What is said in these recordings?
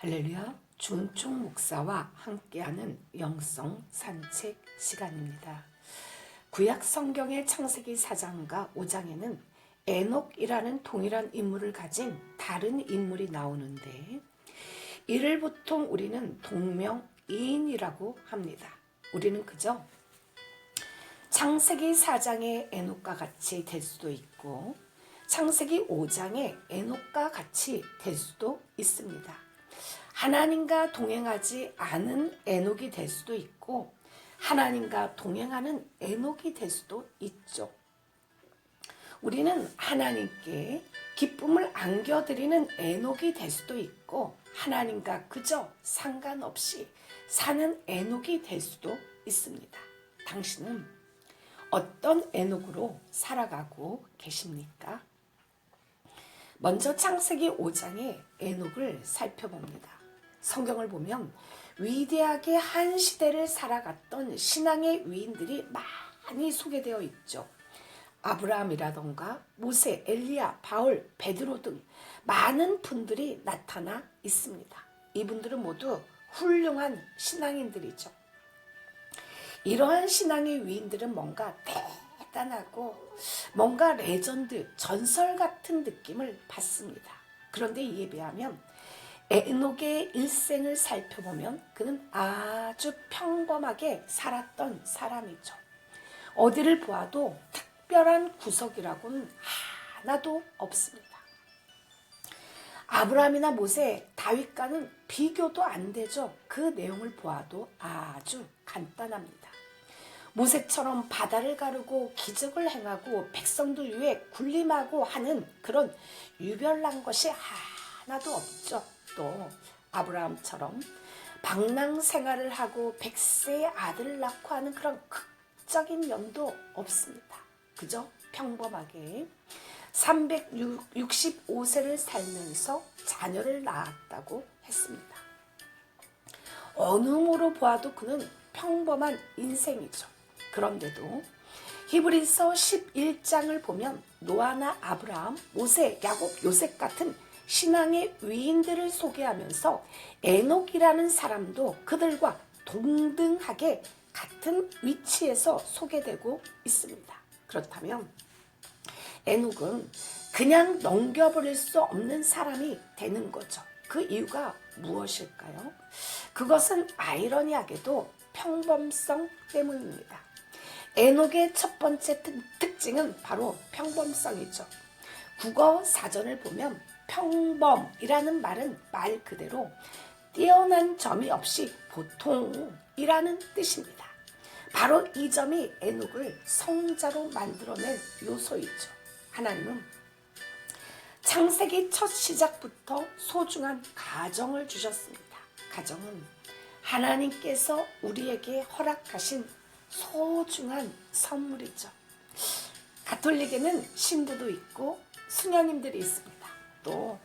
할렐루야, 준총 목사와 함께하는 영성 산책 시간입니다. 구약 성경의 창세기 4장과 5장에는 에녹이라는 동일한 인물을 가진 다른 인물이 나오는데 이를 보통 우리는 동명이인이라고 합니다. 우리는 그저 창세기 4장의 에녹과 같이 될 수도 있고 창세기 5장의 에녹과 같이 될 수도 있습니다. 하나님과 동행하지 않은 에녹이 될 수도 있고 하나님과 동행하는 에녹이 될 수도 있죠. 우리는 하나님께 기쁨을 안겨드리는 에녹이 될 수도 있고 하나님과 그저 상관없이 사는 에녹이 될 수도 있습니다. 당신은 어떤 에녹으로 살아가고 계십니까? 먼저 창세기 5장의 에녹을 살펴봅니다. 성경을 보면 위대하게 한 시대를 살아갔던 신앙의 위인들이 많이 소개되어 있죠. 아브라함이라던가 모세, 엘리야, 바울, 베드로 등 많은 분들이 나타나 있습니다. 이분들은 모두 훌륭한 신앙인들이죠. 이러한 신앙의 위인들은 뭔가 대단하고 뭔가 레전드, 전설 같은 느낌을 받습니다. 그런데 이에 비하면 에녹의 일생을 살펴보면 그는 아주 평범하게 살았던 사람이죠. 어디를 보아도 특별한 구석이라고는 하나도 없습니다. 아브라함이나 모세, 다윗과는 비교도 안 되죠. 그 내용을 보아도 아주 간단합니다. 모세처럼 바다를 가르고 기적을 행하고 백성들 위해 군림하고 하는 그런 유별난 것이 하나도 없죠. 또 아브라함처럼 방랑 생활을 하고 100세의 아들을 낳고 하는 그런 극적인 면도 없습니다. 그저 평범하게 365세를 살면서 자녀를 낳았다고 했습니다. 어느 모로 보아도 그는 평범한 인생이죠. 그런데도 히브리서 11장을 보면 노아나 아브라함, 모세, 야곱, 요셉 같은 신앙의 위인들을 소개하면서 에녹이라는 사람도 그들과 동등하게 같은 위치에서 소개되고 있습니다. 그렇다면 에녹은 그냥 넘겨버릴 수 없는 사람이 되는 거죠. 그 이유가 무엇일까요? 그것은 아이러니하게도 평범성 때문입니다. 에녹의 첫 번째 특징은 바로 평범성이죠. 국어 사전을 보면 평범이라는 말은 말 그대로 뛰어난 점이 없이 보통이라는 뜻입니다. 바로 이 점이 에녹을 성자로 만들어낸 요소이죠. 하나님은 창세기 첫 시작부터 소중한 가정을 주셨습니다. 가정은 하나님께서 우리에게 허락하신 소중한 선물이죠. 가톨릭에는 신부도 있고 수녀님들이 있습니다. 또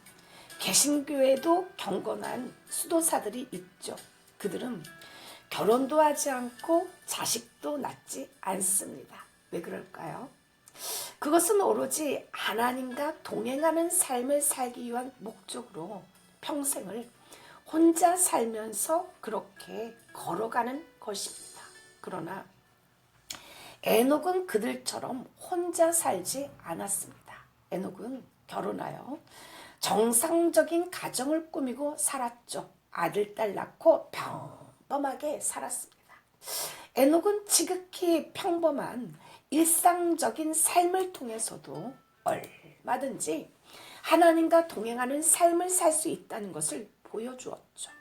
개신교에도 경건한 수도사들이 있죠. 그들은 결혼도 하지 않고 자식도 낳지 않습니다. 왜 그럴까요? 그것은 오로지 하나님과 동행하는 삶을 살기 위한 목적으로 평생을 혼자 살면서 그렇게 걸어가는 것입니다. 그러나 에녹은 그들처럼 혼자 살지 않았습니다. 에녹은 결혼하여 정상적인 가정을 꾸미고 살았죠. 아들, 딸 낳고 평범하게 살았습니다. 에녹은 지극히 평범한 일상적인 삶을 통해서도 얼마든지 하나님과 동행하는 삶을 살 수 있다는 것을 보여주었죠.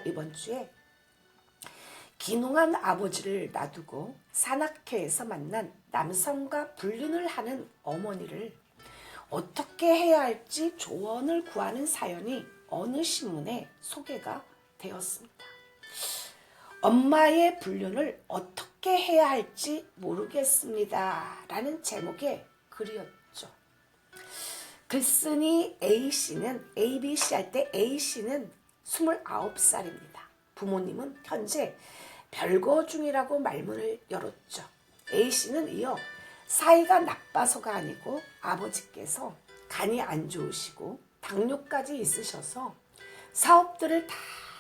이번 주에 기농한 아버지를 놔두고 산악회에서 만난 남성과 불륜을 하는 어머니를 어떻게 해야 할지 조언을 구하는 사연이 어느 신문에 소개가 되었습니다. 엄마의 불륜을 어떻게 해야 할지 모르겠습니다. 라는 제목의 글이었죠. 글쓴이 A씨는 ABC 할 때 A씨는 29살입니다. 부모님은 현재 별거 중이라고 말문을 열었죠. A씨는 이어 사이가 나빠서가 아니고 아버지께서 간이 안 좋으시고 당뇨까지 있으셔서 사업들을 다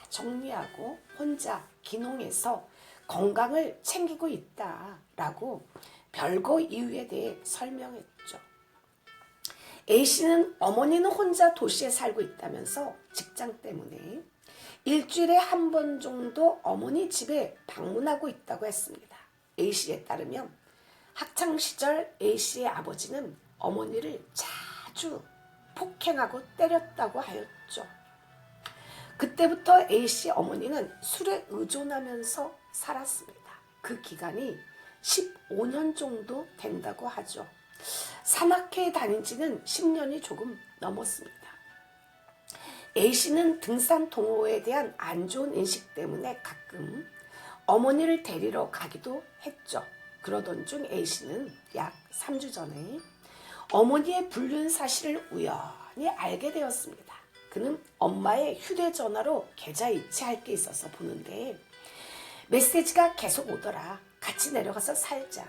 정리하고 혼자 귀농해서 건강을 챙기고 있다라고 별거 이유에 대해 설명했죠. A씨는 어머니는 혼자 도시에 살고 있다면서 직장 때문에 일주일에 한 번 정도 어머니 집에 방문하고 있다고 했습니다. A씨에 따르면 학창시절 A씨의 아버지는 어머니를 자주 폭행하고 때렸다고 하였죠. 그때부터 A씨 어머니는 술에 의존하면서 살았습니다. 그 기간이 15년 정도 된다고 하죠. 산악회에 다닌 지는 10년이 조금 넘었습니다. A씨는 등산 동호회에 대한 안 좋은 인식 때문에 가끔 어머니를 데리러 가기도 했죠. 그러던 중 A씨는 약 3주 전에 어머니의 불륜 사실을 우연히 알게 되었습니다. 그는 엄마의 휴대전화로 계좌 이체할 게 있어서 보는데 메시지가 계속 오더라. 같이 내려가서 살자.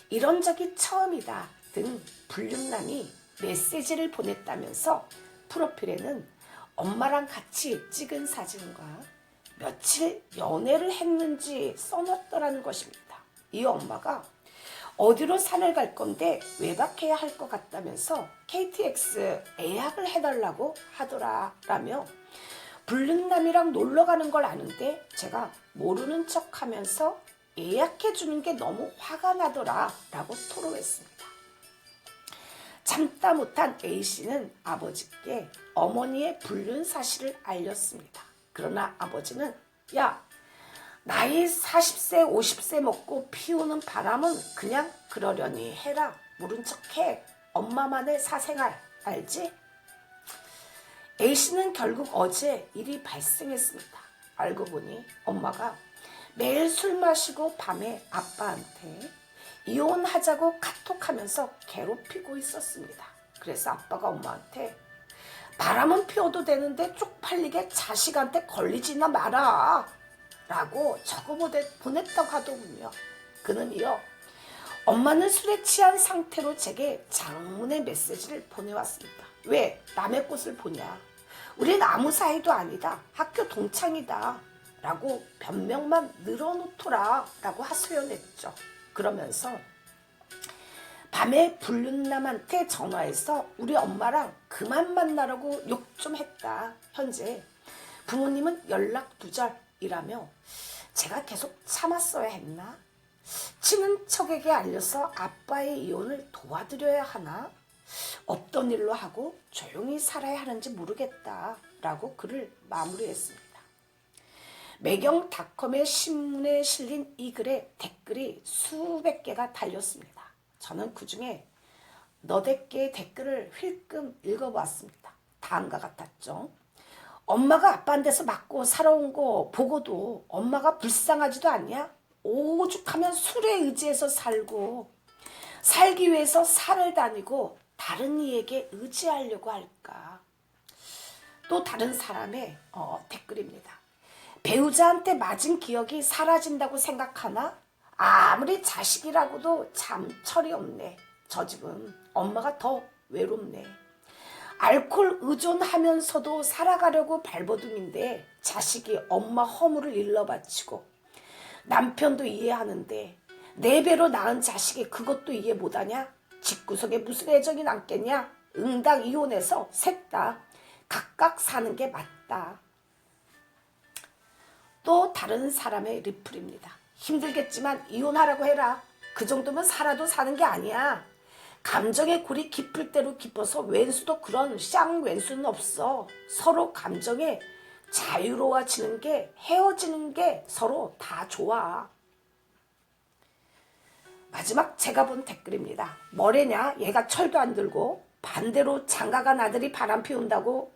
이런 적이 처음이다 등 불륜남이 메시지를 보냈다면서 프로필에는 엄마랑 같이 찍은 사진과 며칠 연애를 했는지 써놨더라는 것입니다. 이 엄마가 어디로 산을 갈 건데 외박해야 할 것 같다면서 KTX 예약을 해달라고 하더라라며 불륜남이랑 놀러 가는 걸 아는데 제가 모르는 척 하면서 예약해 주는 게 너무 화가 나더라라고 토로했습니다. 참다 못한 A씨는 아버지께 어머니의 불륜 사실을 알렸습니다. 그러나 아버지는 야, 나이 40세 50세 먹고 피우는 바람은 그냥 그러려니 해라. 모른 척해. 엄마만의 사생활 알지? A씨는 결국 어제 일이 발생했습니다. 알고 보니 엄마가 매일 술 마시고 밤에 아빠한테 이혼하자고 카톡하면서 괴롭히고 있었습니다. 그래서 아빠가 엄마한테 바람은 피워도 되는데 쪽팔리게 자식한테 걸리지나 마라 라고 적어 보냈다고 하더군요. 그는 이어 엄마는 술에 취한 상태로 제게 장문의 메시지를 보내왔습니다. 왜 남의 꽃을 보냐? 우린 아무 사이도 아니다. 학교 동창이다. 라고 변명만 늘어놓더라 라고 하소연했죠. 그러면서 밤에 불륜남한테 전화해서 우리 엄마랑 그만 만나라고 욕 좀 했다. 현재 부모님은 연락 두절이라며 제가 계속 참았어야 했나? 친한 척에게 알려서 아빠의 이혼을 도와드려야 하나? 없던 일로 하고 조용히 살아야 하는지 모르겠다 라고 글을 마무리했습니다. 매경닷컴의 신문에 실린 이 글에 댓글이 수백 개가 달렸습니다. 저는 그중에 너댓 개의 댓글을 힐끔 읽어보았습니다. 다음과 같았죠. 엄마가 아빠한테서 맞고 살아온 거 보고도 엄마가 불쌍하지도 않냐? 오죽하면 술에 의지해서 살고 살기 위해서 산을 다니고 다른 이에게 의지하려고 할까? 또 다른 사람의 댓글입니다. 배우자한테 맞은 기억이 사라진다고 생각하나? 아무리 자식이라고도 참 철이 없네. 저 집은 엄마가 더 외롭네. 알코올 의존하면서도 살아가려고 발버둥인데 자식이 엄마 허물을 일러바치고 남편도 이해하는데 4배로 낳은 자식이 그것도 이해 못하냐? 집구석에 무슨 애정이 남겠냐? 응당 이혼해서 셋 다 각각 사는 게 맞다. 또 다른 사람의 리플입니다. 힘들겠지만 이혼하라고 해라. 그 정도면 살아도 사는 게 아니야. 감정의 골이 깊을 대로 깊어서 왼수도 그런 쌍 왼수는 없어. 서로 감정에 자유로워지는 게 헤어지는 게 서로 다 좋아. 마지막 제가 본 댓글입니다. 뭐래냐? 얘가 철도 안 들고 반대로 장가간 아들이 바람 피운다고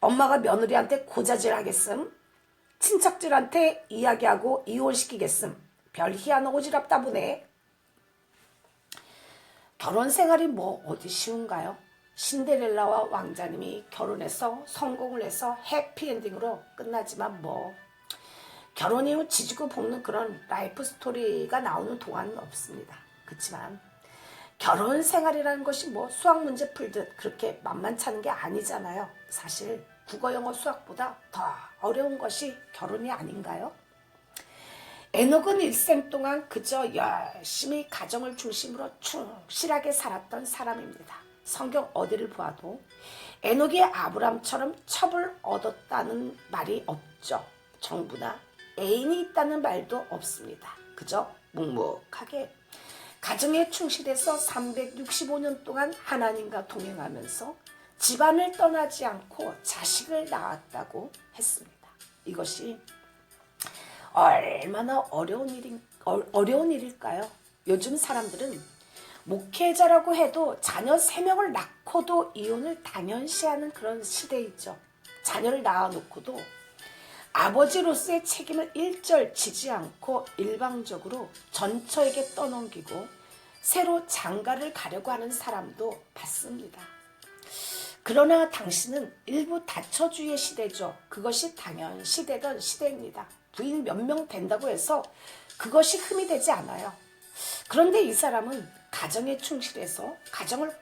엄마가 며느리한테 고자질 하겠음? 친척들한테 이야기하고 이혼시키겠음? 별 희한한 오지랖다 보네. 결혼 생활이 뭐 어디 쉬운가요? 신데렐라와 왕자님이 결혼해서 성공을 해서 해피엔딩으로 끝나지만 뭐 결혼 이후 지지고 볶는 그런 라이프 스토리가 나오는 동화는 없습니다. 그렇지만 결혼 생활이라는 것이 뭐 수학 문제 풀듯 그렇게 만만찮은 게 아니잖아요. 사실 국어, 영어, 수학보다 더 어려운 것이 결혼이 아닌가요? 에녹은 일생 동안 그저 열심히 가정을 중심으로 충실하게 살았던 사람입니다. 성경 어디를 보아도 에녹이 아브람처럼 첩을 얻었다는 말이 없죠. 정부나 애인이 있다는 말도 없습니다. 그저 묵묵하게 가정에 충실해서 365년 동안 하나님과 동행하면서 집안을 떠나지 않고 자식을 낳았다고 했습니다. 이것이 얼마나 어려운 일일까요? 요즘 사람들은 목회자라고 해도 자녀 3명을 낳고도 이혼을 당연시하는 그런 시대이죠. 자녀를 낳아놓고도 아버지로서의 책임을 일절 지지 않고 일방적으로 전처에게 떠넘기고 새로 장가를 가려고 하는 사람도 봤습니다. 그러나 당신은 일부 다처주의의 시대죠. 그것이 당연시되던 시대입니다. 부인 몇 명 된다고 해서 그것이 흠이 되지 않아요. 그런데 이 사람은 가정에 충실해서 가정을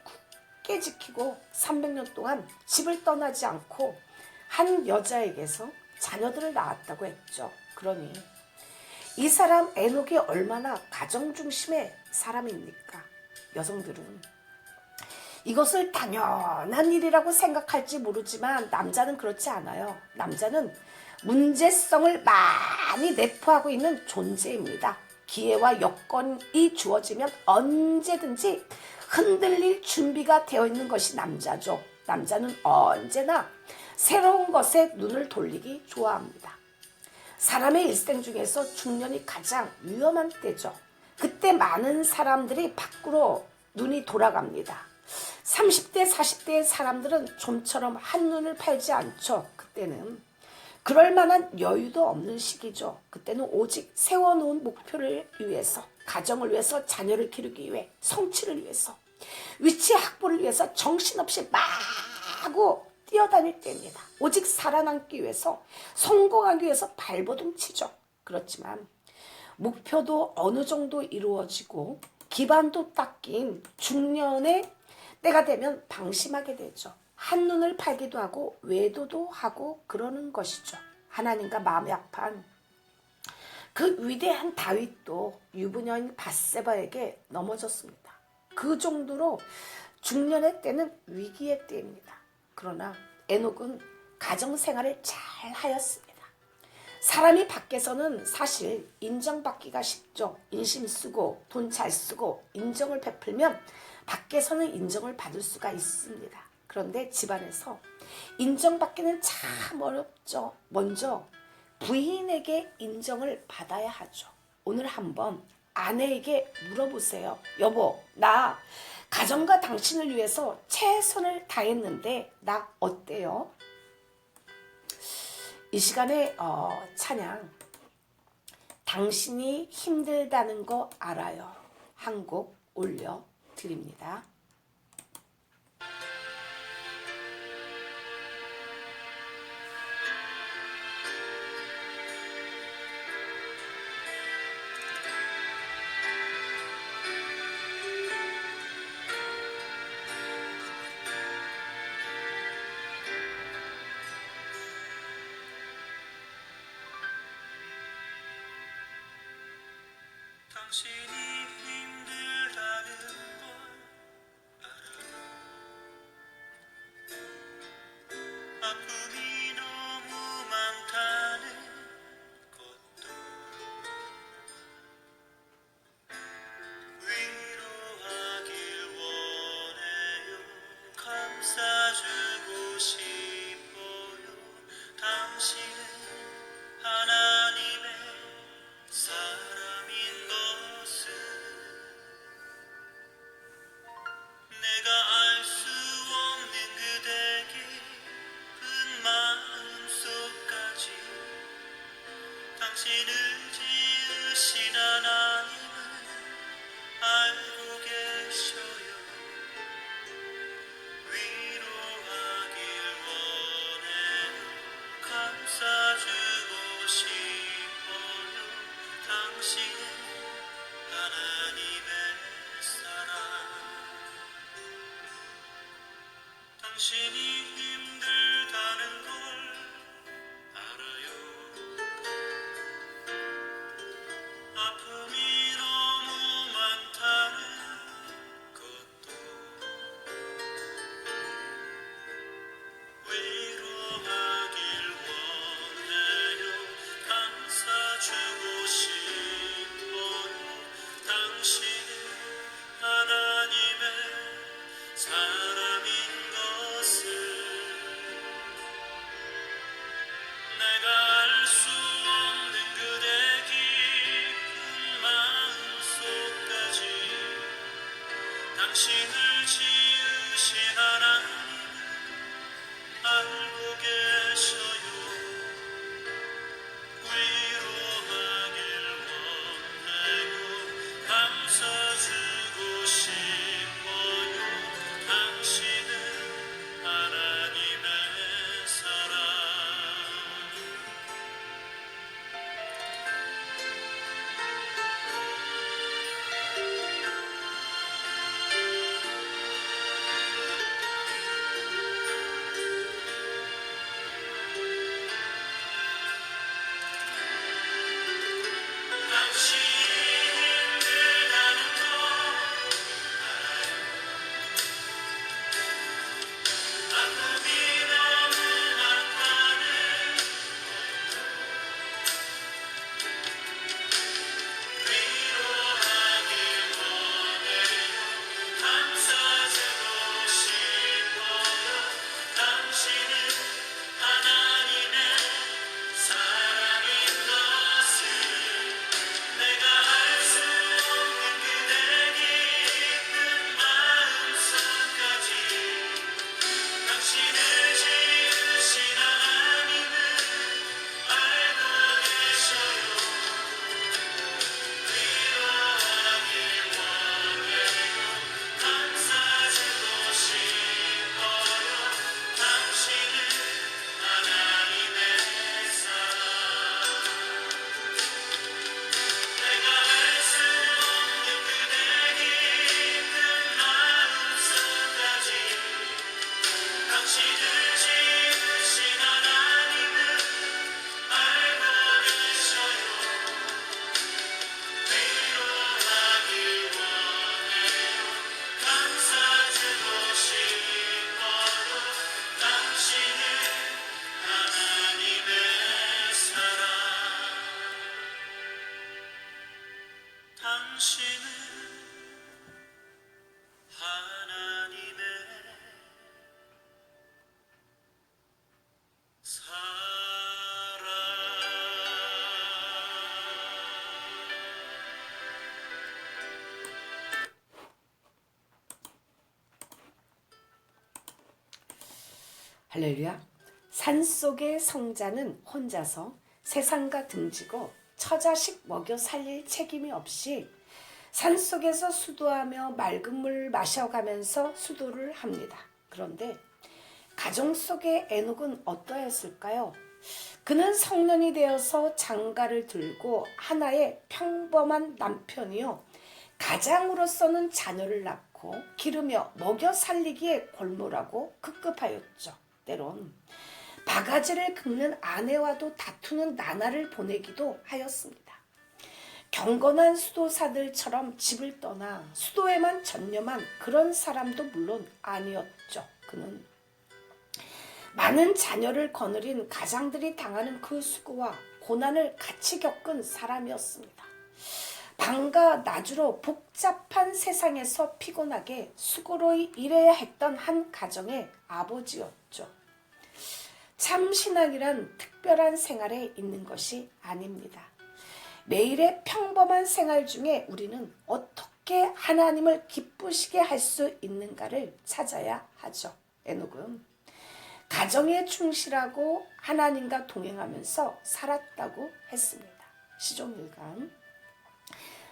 굳게 지키고 300년 동안 집을 떠나지 않고 한 여자에게서 자녀들을 낳았다고 했죠. 그러니 이 사람 에녹이 얼마나 가정 중심의 사람입니까? 여성들은 이것을 당연한 일이라고 생각할지 모르지만 남자는 그렇지 않아요. 남자는 문제성을 많이 내포하고 있는 존재입니다. 기회와 여건이 주어지면 언제든지 흔들릴 준비가 되어 있는 것이 남자죠. 남자는 언제나 새로운 것에 눈을 돌리기 좋아합니다. 사람의 일생 중에서 중년이 가장 위험한 때죠. 그때 많은 사람들이 밖으로 눈이 돌아갑니다. 30대, 40대의 사람들은 좀처럼 한눈을 팔지 않죠. 그때는 그럴 만한 여유도 없는 시기죠. 그때는 오직 세워놓은 목표를 위해서, 가정을 위해서, 자녀를 기르기 위해, 성취를 위해서, 위치 확보를 위해서 정신없이 마구 뛰어다닐 때입니다. 오직 살아남기 위해서, 성공하기 위해서 발버둥 치죠. 그렇지만 목표도 어느 정도 이루어지고 기반도 딱 낀 중년의 때가 되면 방심하게 되죠. 한눈을 팔기도 하고 외도도 하고 그러는 것이죠. 하나님과 마음이 합한 그 위대한 다윗도 유부녀인 밧세바에게 넘어졌습니다. 그 정도로 중년의 때는 위기의 때입니다. 그러나 에녹은 가정생활을 잘 하였습니다. 사람이 밖에서는 사실 인정받기가 쉽죠. 인심 쓰고 돈 잘 쓰고 인정을 베풀면 밖에서는 인정을 받을 수가 있습니다. 그런데 집안에서 인정받기는 참 어렵죠. 먼저 부인에게 인정을 받아야 하죠. 오늘 한번 아내에게 물어보세요. 여보, 나 가정과 당신을 위해서 최선을 다했는데 나 어때요? 이 시간에 찬양 당신이 힘들다는 거 알아요. 한 곡 올려드립니다. 당신이 힘들다는 걸 알아. 아픔이 너무 많다는 것도 위로하길 원해요. 감싸주고 싶어요. 당신은 하나님의 사람인 것을 할렐루야. 산속의 성자는 혼자서 세상과 등지고 처자식 먹여 살릴 책임이 없이 산속에서 수도하며 맑은 물 마셔가면서 수도를 합니다. 그런데 가정 속의 에녹은 어떠했을까요? 그는 성년이 되어서 장가를 들고 하나의 평범한 남편이요, 가장으로서는 자녀를 낳고 기르며 먹여 살리기에 골몰하고 급급하였죠. 때론 바가지를 긁는 아내와도 다투는 나날을 보내기도 하였습니다. 경건한 수도사들처럼 집을 떠나 수도에만 전념한 그런 사람도 물론 아니었죠. 그는 많은 자녀를 거느린 가장들이 당하는 그 수고와 고난을 같이 겪은 사람이었습니다. 방과 나주로 복잡한 세상에서 피곤하게 수고로이 일해야 했던 한 가정의 아버지였죠. 참 신앙이란 특별한 생활에 있는 것이 아닙니다. 매일의 평범한 생활 중에 우리는 어떻게 하나님을 기쁘시게 할 수 있는가를 찾아야 하죠. 에녹은 가정에 충실하고 하나님과 동행하면서 살았다고 했습니다. 시종일관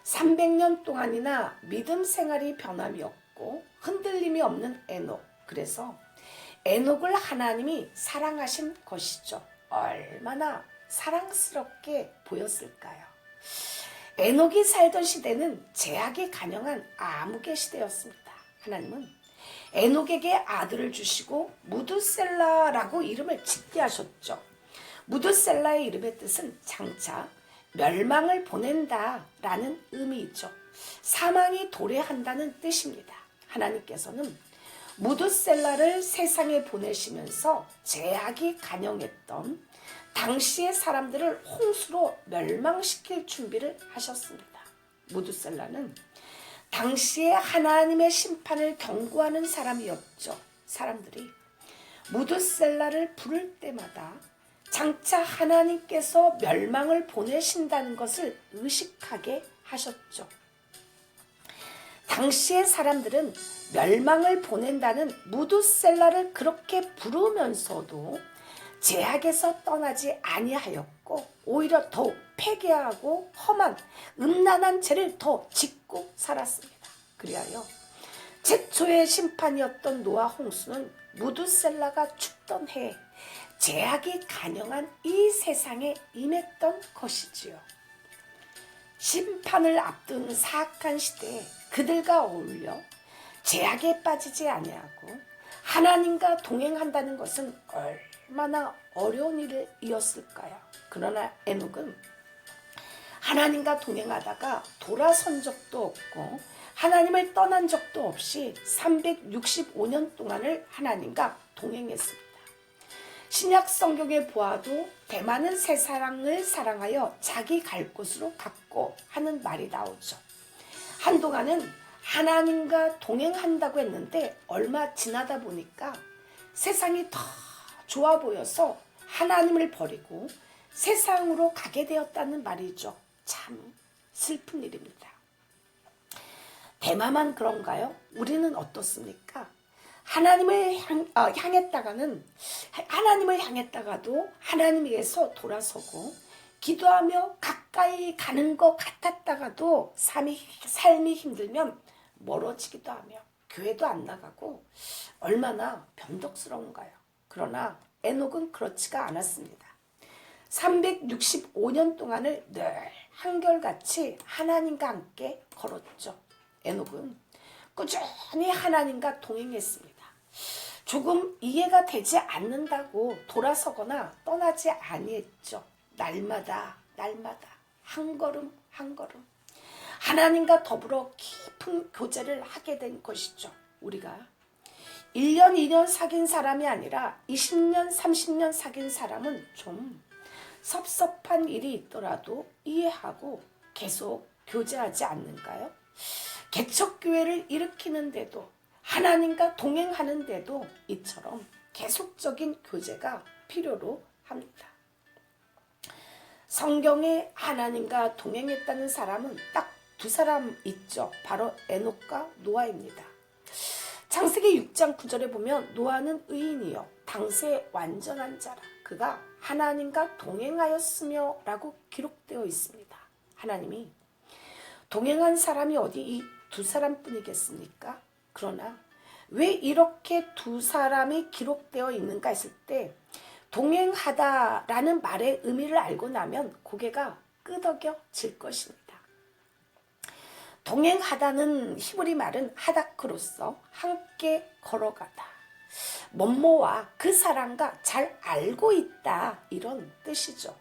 300년 동안이나 믿음 생활이 변함이 없고 흔들림이 없는 에녹. 그래서 에녹을 하나님이 사랑하신 것이죠. 얼마나 사랑스럽게 보였을까요? 에녹이 살던 시대는 제약이 간영한 암흑의 시대였습니다. 하나님은 에녹에게 아들을 주시고 무드셀라라고 이름을 짓게 하셨죠. 무드셀라의 이름의 뜻은 장차 멸망을 보낸다라는 의미이죠. 사망이 도래한다는 뜻입니다. 하나님께서는 무드셀라를 세상에 보내시면서 제약이 간영했던 당시의 사람들을 홍수로 멸망시킬 준비를 하셨습니다. 무드셀라는 당시에 하나님의 심판을 경고하는 사람이었죠. 사람들이 무드셀라를 부를 때마다 장차 하나님께서 멸망을 보내신다는 것을 의식하게 하셨죠. 당시의 사람들은 멸망을 보낸다는 무드셀라를 그렇게 부르면서도 제약에서 떠나지 아니하였고 오히려 더욱 폐괴하고 험한 음란한 죄를 더 짓고 살았습니다. 그리하여 최초의 심판이었던 노아 홍수는 무드셀라가 죽던 해에 제약이 간영한 이 세상에 임했던 것이지요. 심판을 앞둔 사악한 시대에 그들과 어울려 제약에 빠지지 아니하고 하나님과 동행한다는 것은 얼마나 어려운 일이었을까요? 그러나 에녹은 하나님과 동행하다가 돌아선 적도 없고 하나님을 떠난 적도 없이 365년 동안을 하나님과 동행했습니다. 신약 성경에 보아도 대만은 새 사랑을 사랑하여 자기 갈 곳으로 갔고 하는 말이 나오죠. 한동안은 하나님과 동행한다고 했는데 얼마 지나다 보니까 세상이 더 좋아 보여서 하나님을 버리고 세상으로 가게 되었다는 말이죠. 참 슬픈 일입니다. 대마만 그런가요? 우리는 어떻습니까? 하나님을 향했다가도 하나님에게서 돌아서고 기도하며 가까이 가는 것 같았다가도 삶이 힘들면 멀어지기도 하며 교회도 안 나가고 얼마나 변덕스러운가요? 그러나 에녹은 그렇지가 않았습니다. 365년 동안을 늘 한결같이 하나님과 함께 걸었죠. 에녹은 꾸준히 하나님과 동행했습니다. 조금 이해가 되지 않는다고 돌아서거나 떠나지 아니했죠. 날마다 한 걸음 한 걸음 하나님과 더불어 깊은 교제를 하게 된 것이죠. 우리가 1년 2년 사귄 사람이 아니라 20년 30년 사귄 사람은 좀 섭섭한 일이 있더라도 이해하고 계속 교제하지 않는가요? 개척교회를 일으키는데도 하나님과 동행하는데도 이처럼 계속적인 교제가 필요로 합니다. 성경에 하나님과 동행했다는 사람은 딱 두 사람 있죠. 바로 에녹과 노아입니다. 창세기 6장 9절에 보면 노아는 의인이요 당시의 완전한 자라. 그가 하나님과 동행하였으며 라고 기록되어 있습니다. 하나님이 동행한 사람이 어디 이 두 사람뿐이겠습니까? 그러나 왜 이렇게 두 사람이 기록되어 있는가 했을 때 동행하다라는 말의 의미를 알고 나면 고개가 끄덕여질 것입니다. 동행하다는 히브리 말은 하다크로서 함께 걸어가다. 뭐뭐와 그 사람과 잘 알고 있다 이런 뜻이죠.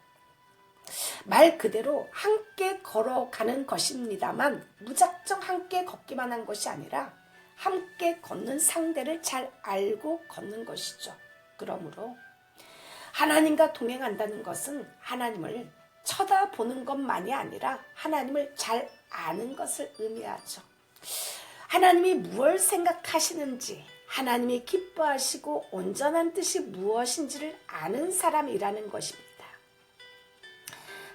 말 그대로 함께 걸어가는 것입니다만 무작정 함께 걷기만 한 것이 아니라 함께 걷는 상대를 잘 알고 걷는 것이죠. 그러므로 하나님과 동행한다는 것은 하나님을 쳐다보는 것만이 아니라 하나님을 잘 아는 것을 의미하죠. 하나님이 무엇을 생각하시는지, 하나님이 기뻐하시고 온전한 뜻이 무엇인지를 아는 사람이라는 것입니다.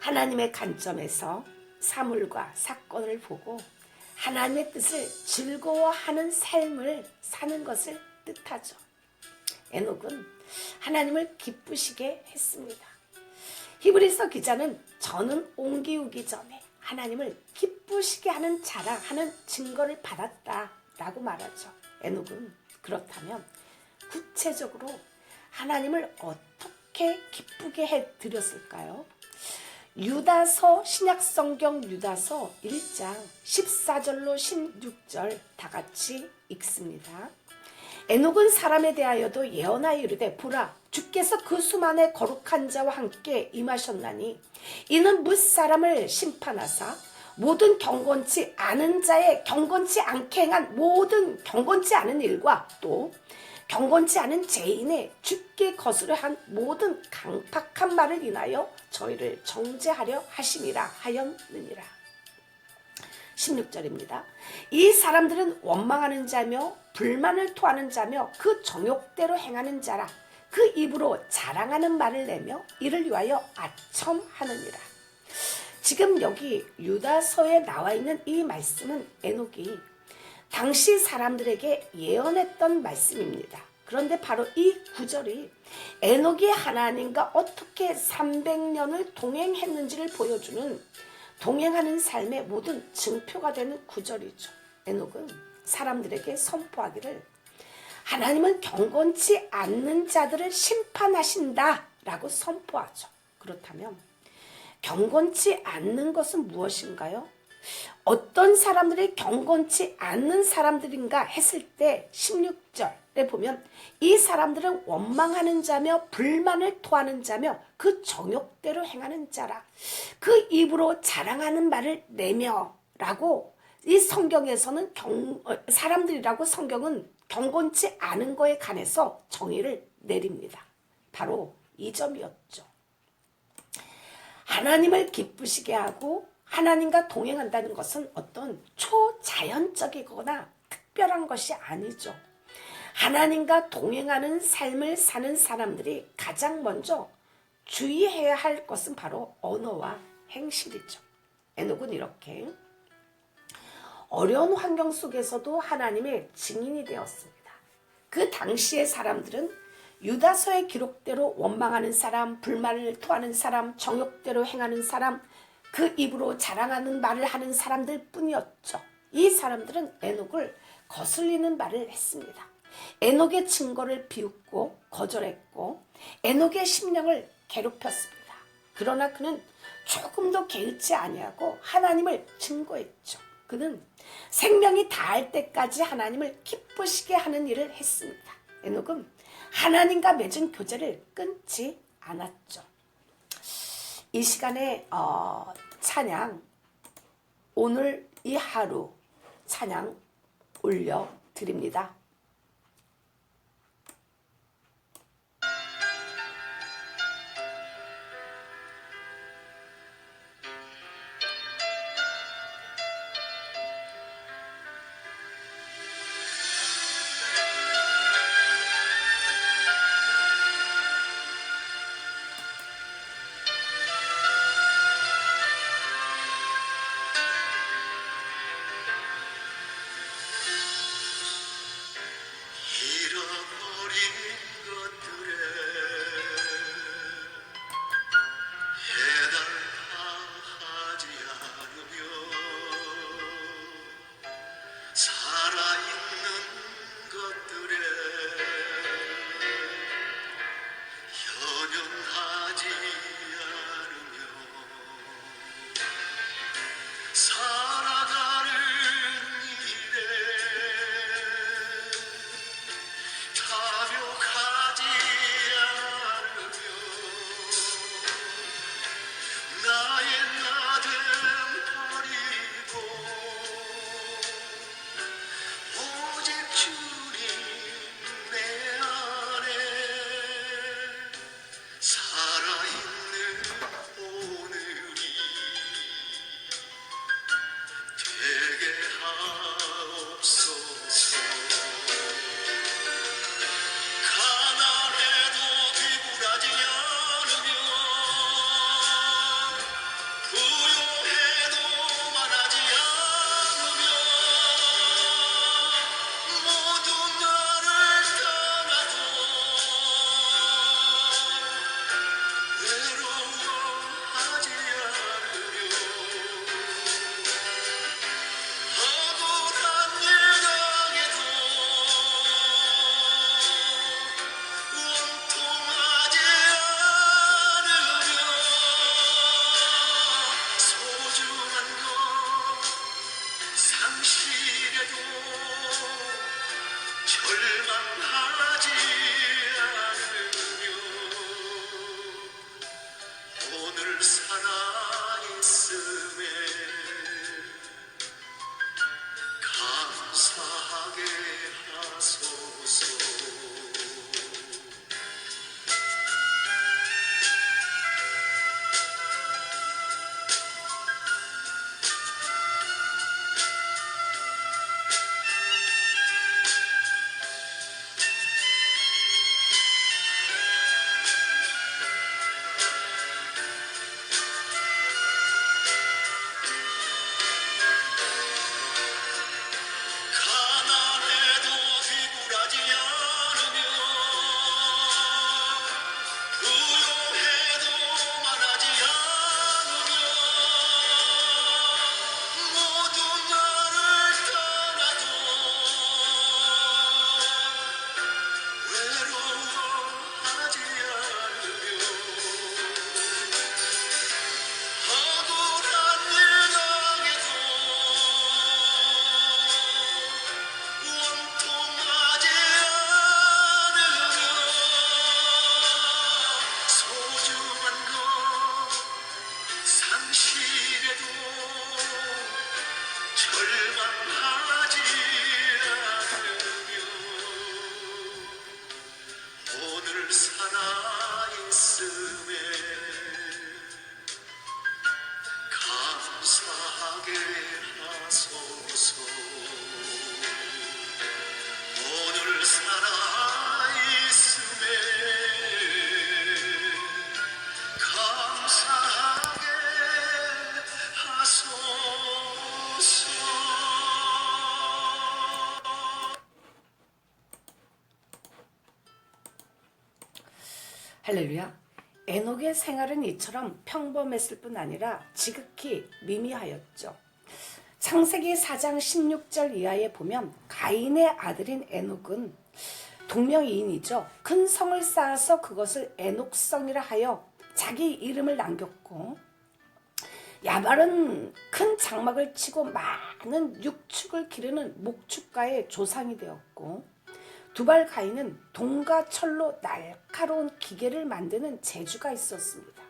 하나님의 관점에서 사물과 사건을 보고 하나님의 뜻을 즐거워하는 삶을 사는 것을 뜻하죠. 에녹은 하나님을 기쁘시게 했습니다. 히브리서 기자는 저는 옮기우기 전에 하나님을 기쁘시게 하는 자라 하는 증거를 받았다라고 말하죠. 에녹은 그렇다면 구체적으로 하나님을 어떻게 기쁘게 해드렸을까요? 유다서 신약성경 유다서 1장 14절로 16절 다 같이 읽습니다. 에녹은 사람에 대하여도 예언하여 이르되 보라 주께서 그 수만의 거룩한 자와 함께 임하셨나니 이는 뭇사람을 심판하사 모든 경건치 않은 자의 경건치 않게 행한 모든 경건치 않은 일과 또 경건치 않은 죄인의 죽게 거스려 한 모든 강팍한 말을 인하여 저희를 정죄하려 하심이라 하였느니라. 16절입니다. 이 사람들은 원망하는 자며 불만을 토하는 자며 그 정욕대로 행하는 자라. 그 입으로 자랑하는 말을 내며 이를 위하여 아첨하느니라. 지금 여기 유다서에 나와 있는 이 말씀은 에녹이 당시 사람들에게 예언했던 말씀입니다. 그런데 바로 이 구절이 에녹이 하나님과 어떻게 300년을 동행했는지를 보여주는 동행하는 삶의 모든 증표가 되는 구절이죠. 에녹은 사람들에게 선포하기를 하나님은 경건치 않는 자들을 심판하신다라고 선포하죠. 그렇다면 경건치 않는 것은 무엇인가요? 어떤 사람들이 경건치 않는 사람들인가 했을 때 16절에 보면 이 사람들은 원망하는 자며 불만을 토하는 자며 그 정욕대로 행하는 자라. 그 입으로 자랑하는 말을 내며 라고 이 성경에서는 사람들이라고 성경은 경건치 않은 거에 관해서 정의를 내립니다. 바로 이 점이었죠. 하나님을 기쁘시게 하고 하나님과 동행한다는 것은 어떤 초자연적이거나 특별한 것이 아니죠. 하나님과 동행하는 삶을 사는 사람들이 가장 먼저 주의해야 할 것은 바로 언어와 행실이죠. 에녹은 이렇게 어려운 환경 속에서도 하나님의 증인이 되었습니다. 그 당시의 사람들은 유다서의 기록대로 원망하는 사람, 불만을 토하는 사람, 정욕대로 행하는 사람, 그 입으로 자랑하는 말을 하는 사람들 뿐이었죠. 이 사람들은 에녹을 거슬리는 말을 했습니다. 에녹의 증거를 비웃고 거절했고 에녹의 심령을 괴롭혔습니다. 그러나 그는 조금도 개의치 아니하고 하나님을 증거했죠. 그는 생명이 다할 때까지 하나님을 기쁘시게 하는 일을 했습니다. 에녹은 하나님과 맺은 교제를 끊지 않았죠. 이 시간에 찬양, 오늘 이 하루 찬양 올려드립니다. 살아있음에 감사하게 하소서. 가난해도 비굴하지 않으며 부요해도 말하지 않으며 모두 나를 떠나도 외로워하지 않으며 억울한 일 당해도 원통하지 않으며 소중한 것 상실해도 절망하지 않으며 오늘 살아있음에 감사하게 하소서. 오늘 살아있음에 감사하게 하소서. 할렐루야. 에녹의 생활은 이처럼 평범했을 뿐 아니라 지극히 미미하였죠. 창세기 4장 16절 이하에 보면 가인의 아들인 에녹은 동명이인이죠. 큰 성을 쌓아서 그것을 에녹성이라 하여 자기 이름을 남겼고, 야발은 큰 장막을 치고 많은 육축을 기르는 목축가의 조상이 되었고, 두발 가인은 동과 철로 날카로운 기계를 만드는 재주가 있었습니다.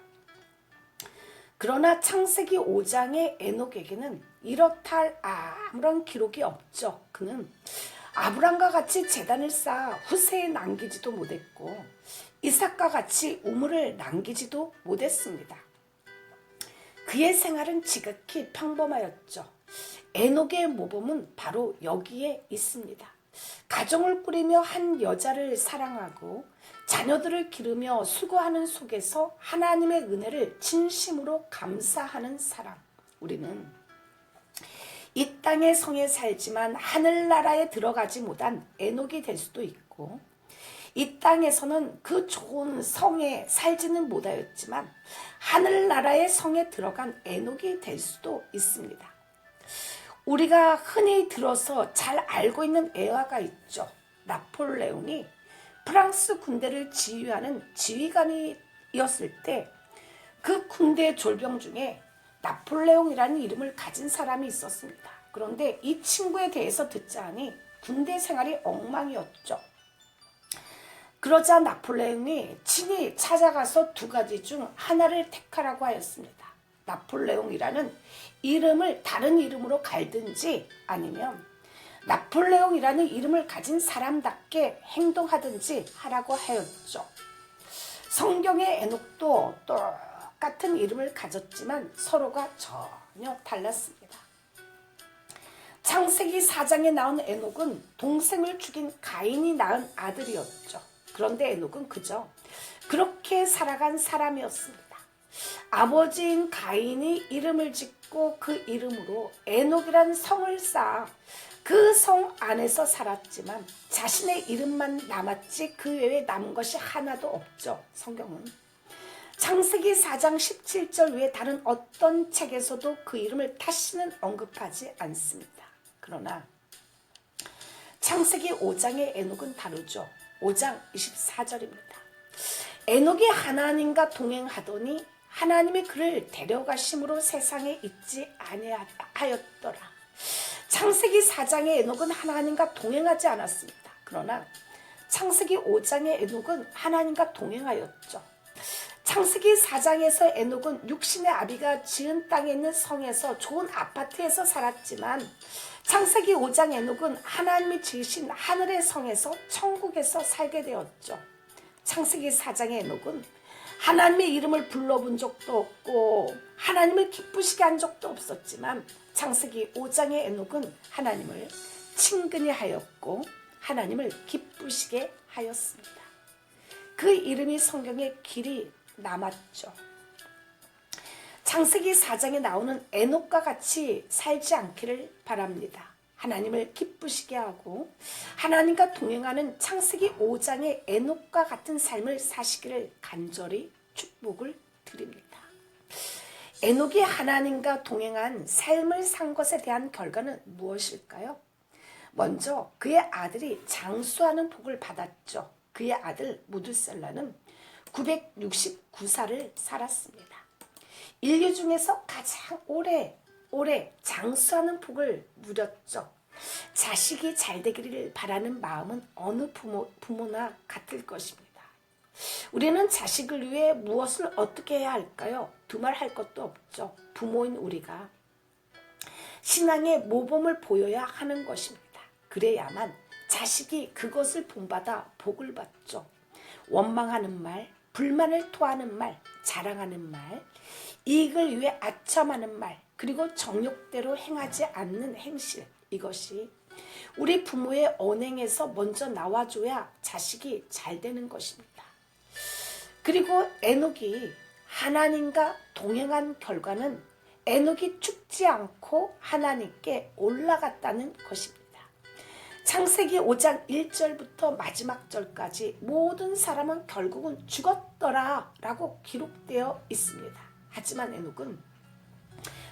그러나 창세기 5장의 에녹에게는 이렇다 할 아무런 기록이 없죠. 그는 아브람과 같이 제단을 쌓아 후세에 남기지도 못했고 이삭과 같이 우물을 남기지도 못했습니다. 그의 생활은 지극히 평범하였죠. 에녹의 모범은 바로 여기에 있습니다. 가정을 꾸리며 한 여자를 사랑하고 자녀들을 기르며 수고하는 속에서 하나님의 은혜를 진심으로 감사하는 사람. 우리는 이 땅의 성에 살지만 하늘나라에 들어가지 못한 에녹이 될 수도 있고, 이 땅에서는 그 좋은 성에 살지는 못하였지만 하늘나라의 성에 들어간 에녹이 될 수도 있습니다. 우리가 흔히 들어서 잘 알고 있는 애화가 있죠. 나폴레옹이 프랑스 군대를 지휘하는 지휘관이었을 때 그 군대 졸병 중에 나폴레옹이라는 이름을 가진 사람이 있었습니다. 그런데 이 친구에 대해서 듣자 하니 군대 생활이 엉망이었죠. 그러자 나폴레옹이 친히 찾아가서 두 가지 중 하나를 택하라고 하였습니다. 나폴레옹이라는 이름을 다른 이름으로 갈든지 아니면 나폴레옹이라는 이름을 가진 사람답게 행동하든지 하라고 하였죠. 성경의 에녹도 똑같은 이름을 가졌지만 서로가 전혀 달랐습니다. 창세기 4장에 나온 에녹은 동생을 죽인 가인이 낳은 아들이었죠. 그런데 에녹은 그저 그렇게 살아간 사람이었습니다. 아버지인 가인이 이름을 짓고 그 이름으로 에녹이란 성을 쌓아 그 성 안에서 살았지만 자신의 이름만 남았지 그 외에 남은 것이 하나도 없죠. 성경은 창세기 4장 17절 외에 다른 어떤 책에서도 그 이름을 다시는 언급하지 않습니다. 그러나 창세기 5장의 에녹은 다르죠. 5장 24절입니다. 에녹이 하나님과 동행하더니 하나님이 그를 데려가심으로 세상에 있지 아니하였더라. 창세기 4장의 에녹은 하나님과 동행하지 않았습니다. 그러나 창세기 5장의 에녹은 하나님과 동행하였죠. 창세기 4장에서 에녹은 육신의 아비가 지은 땅에 있는 성에서 좋은 아파트에서 살았지만 창세기 5장 에녹은 하나님이 지으신 하늘의 성에서 천국에서 살게 되었죠. 창세기 4장의 에녹은 하나님의 이름을 불러본 적도 없고 하나님을 기쁘시게 한 적도 없었지만 창세기 5장의 에녹은 하나님을 친근히 하였고 하나님을 기쁘시게 하였습니다. 그 이름이 성경에 길이 남았죠. 창세기 4장에 나오는 에녹과 같이 살지 않기를 바랍니다. 하나님을 기쁘시게 하고 하나님과 동행하는 창세기 5장의 에녹과 같은 삶을 사시기를 간절히 축복을 드립니다. 에녹이 하나님과 동행한 삶을 산 것에 대한 결과는 무엇일까요? 먼저 그의 아들이 장수하는 복을 받았죠. 그의 아들 무두셀라는 969살을 살았습니다. 인류 중에서 가장 오래 장수하는 복을 누렸죠. 자식이 잘 되기를 바라는 마음은 어느 부모나 같을 것입니다. 우리는 자식을 위해 무엇을 어떻게 해야 할까요? 두말할 것도 없죠. 부모인 우리가 신앙의 모범을 보여야 하는 것입니다. 그래야만 자식이 그것을 본받아 복을 받죠. 원망하는 말, 불만을 토하는 말, 자랑하는 말, 이익을 위해 아첨하는 말, 그리고 정욕대로 행하지 않는 행실, 이것이 우리 부모의 언행에서 먼저 나와줘야 자식이 잘 되는 것입니다. 그리고 에녹이 하나님과 동행한 결과는 에녹이 죽지 않고 하나님께 올라갔다는 것입니다. 창세기 5장 1절부터 마지막 절까지 모든 사람은 결국은 죽었더라 라고 기록되어 있습니다. 하지만 에녹은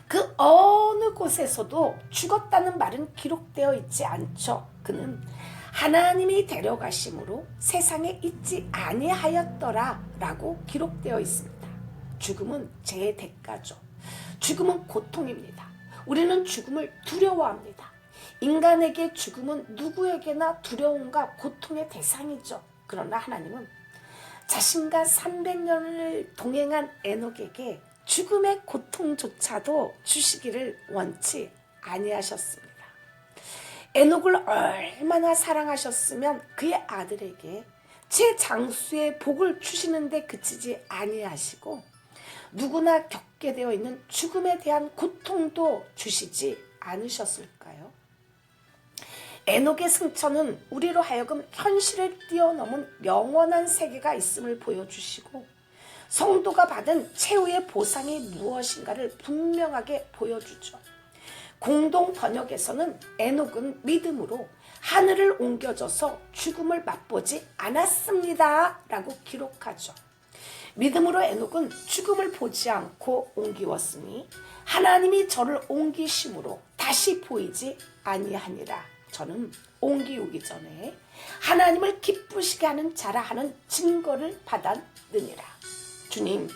그 어느 곳에서도 죽었다는 말은 기록되어 있지 않죠. 그는 하나님이 데려가심으로 세상에 있지 아니하였더라 라고 기록되어 있습니다. 죽음은 죄의 대가죠. 죽음은 고통입니다. 우리는 죽음을 두려워합니다. 인간에게 죽음은 누구에게나 두려움과 고통의 대상이죠. 그러나 하나님은 자신과 300년을 동행한 에녹에게 죽음의 고통조차도 주시기를 원치 아니하셨습니다. 에녹을 얼마나 사랑하셨으면 그의 아들에게 제 장수의 복을 주시는데 그치지 아니하시고 누구나 겪게 되어 있는 죽음에 대한 고통도 주시지 않으셨을까요? 에녹의 승천은 우리로 하여금 현실을 뛰어넘은 영원한 세계가 있음을 보여주시고 성도가 받은 최후의 보상이 무엇인가를 분명하게 보여주죠. 공동 번역에서는 에녹은 믿음으로 하늘을 옮겨져서 죽음을 맛보지 않았습니다 라고 기록하죠. 믿음으로 에녹은 죽음을 보지 않고 옮기웠으니 하나님이 저를 옮기심으로 다시 보이지 아니하니라. 저는 옮기우기 전에 하나님을 기쁘시게 하는 자라 하는 증거를 받았느니라. 주님,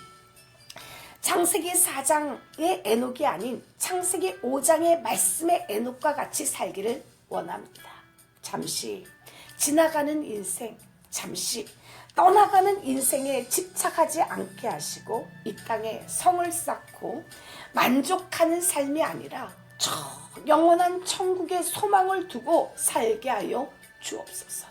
창세기 4장의 에녹이 아닌 창세기 5장의 말씀의 에녹과 같이 살기를 원합니다. 잠시 지나가는 인생, 잠시 떠나가는 인생에 집착하지 않게 하시고 이 땅에 성을 쌓고 만족하는 삶이 아니라 저 영원한 천국의 소망을 두고 살게 하여 주옵소서.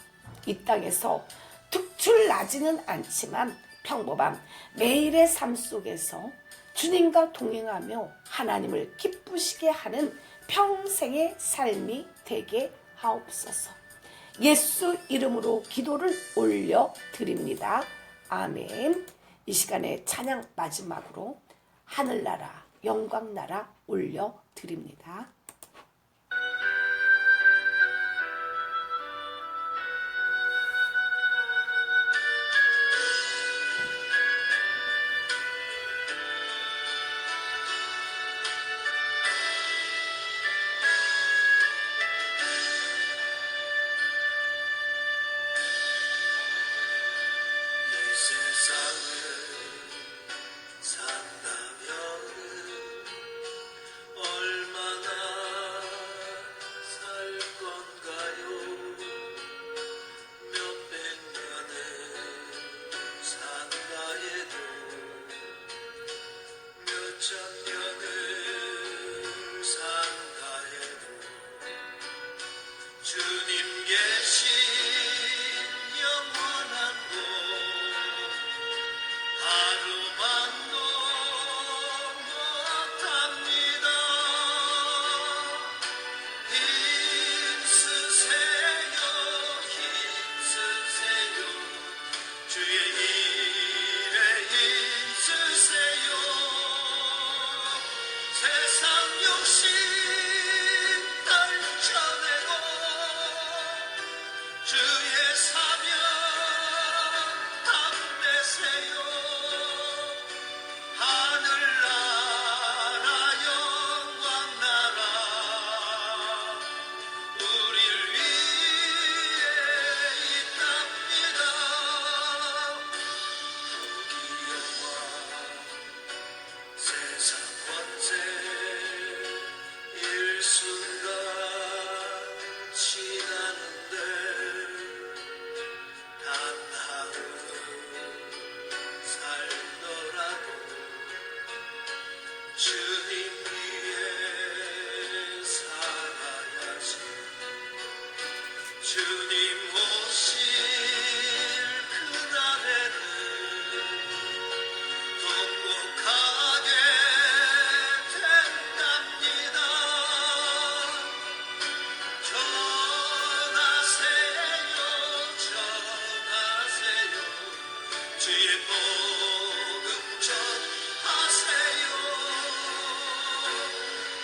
이 땅에서 특출나지는 않지만 평범한 매일의 삶 속에서 주님과 동행하며 하나님을 기쁘시게 하는 평생의 삶이 되게 하옵소서. 예수 이름으로 기도를 올려드립니다. 아멘. 이 시간에 찬양 마지막으로 하늘나라 영광나라 올려드립니다. 세상을 산다면 얼마나 주님 위에 살아야지. 주님 오실 그날에는 통곡하게 된답니다. 전하세요, 전하세요. 주의 복음 전하세요.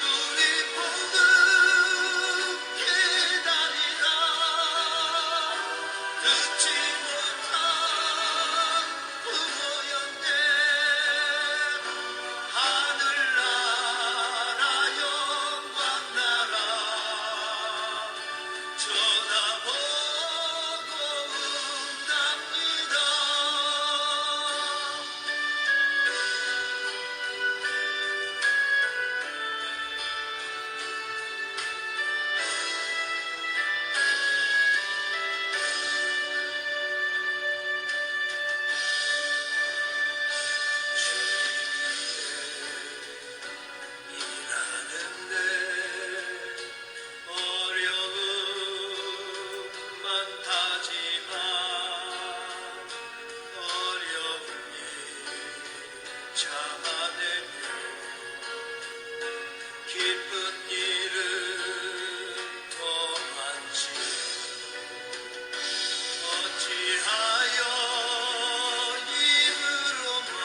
우리 복음 기다리다 듣지 못한 부모였네. 하늘나라 영광나라 전하보고 온답니다. 일하는데 어려움 많다지만 어려움이 참아내며 기쁜 일은 더 많지. 어찌하여 입으로만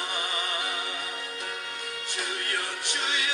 주여 주여